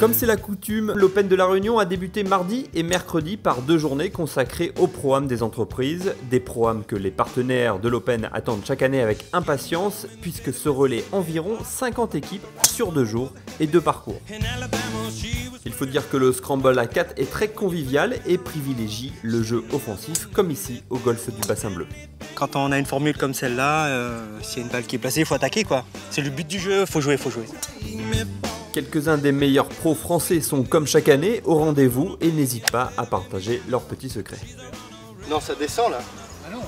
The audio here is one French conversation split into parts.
Comme c'est la coutume, l'Open de La Réunion a débuté mardi et mercredi par 2 journées consacrées au Pro-Am des entreprises. Des Pro-Am que les partenaires de l'Open attendent chaque année avec impatience puisque se relaient environ 50 équipes sur 2 jours et 2 parcours. Il faut dire que le Scramble à 4 est très convivial et privilégie le jeu offensif comme ici au golf du Bassin Bleu. Quand on a une formule comme celle-là, s'il y a une balle qui est placée, il faut attaquer quoi. C'est le but du jeu, faut jouer. Quelques-uns des meilleurs pros français sont comme chaque année au rendez-vous et n'hésitent pas à partager leurs petits secrets. Non, ça descend là. Ah non.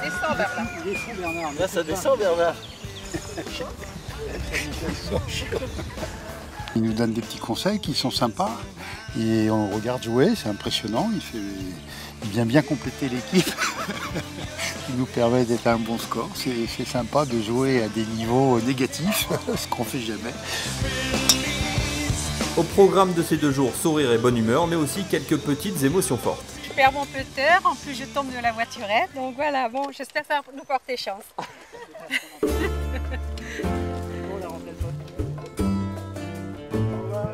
Ça descend vers là. Il descend Bernard. Là, ça descend Bernard. Il nous donne des petits conseils qui sont sympas et on le regarde jouer, c'est impressionnant. Il vient bien compléter l'équipe. Il nous permet d'être à un bon score. C'est sympa de jouer à des niveaux négatifs, ce qu'on fait jamais. Au programme de ces 2 jours, sourire et bonne humeur, mais aussi quelques petites émotions fortes. Je perds mon putter, en plus je tombe de la voiturette, donc voilà, bon, j'espère que ça va nous porter chance.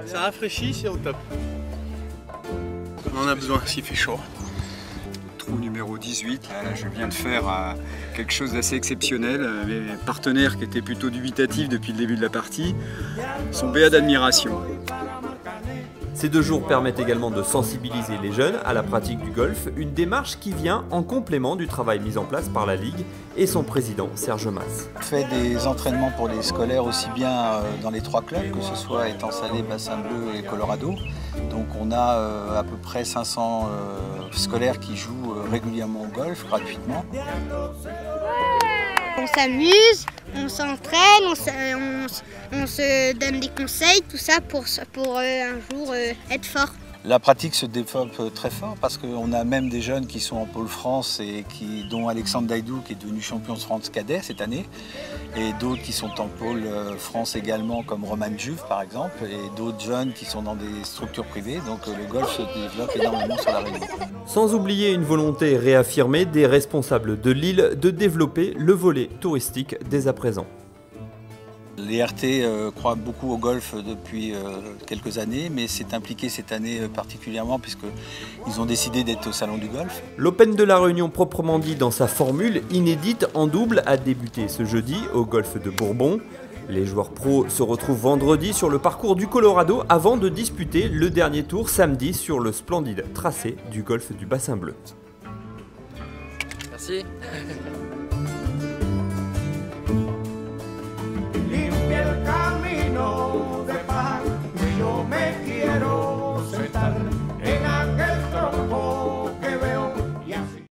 Ça rafraîchit, c'est au top. On en a besoin s'il fait chaud. Trou numéro 18, là, je viens de faire quelque chose d'assez exceptionnel. Mes partenaires qui étaient plutôt dubitatifs depuis le début de la partie sont béats d'admiration. Ces 2 jours permettent également de sensibiliser les jeunes à la pratique du golf, une démarche qui vient en complément du travail mis en place par la Ligue et son président Serge Mas. On fait des entraînements pour les scolaires aussi bien dans les 3 clubs, que ce soit Étang-Salé, Bassin Bleu et Colorado. Donc on a à peu près 500 scolaires qui jouent régulièrement au golf gratuitement. On s'amuse, on s'entraîne, on se donne des conseils, tout ça pour un jour être fort. La pratique se développe très fort parce qu'on a même des jeunes qui sont en pôle France et dont Alexandre Daïdou qui est devenu champion de France cadet cette année et d'autres qui sont en pôle France également comme Roman Juve par exemple et d'autres jeunes qui sont dans des structures privées. Donc le golf se développe énormément sur la Réunion. Sans oublier une volonté réaffirmée des responsables de l'île de développer le volet touristique dès à présent. Les RT croient beaucoup au golf depuis quelques années, mais c'est impliqué cette année particulièrement puisqu'ils ont décidé d'être au Salon du Golf. L'Open de La Réunion proprement dit dans sa formule inédite en double a débuté ce jeudi au golf de Bourbon. Les joueurs pros se retrouvent vendredi sur le parcours du Colorado avant de disputer le dernier tour samedi sur le splendide tracé du golf du Bassin Bleu. Merci.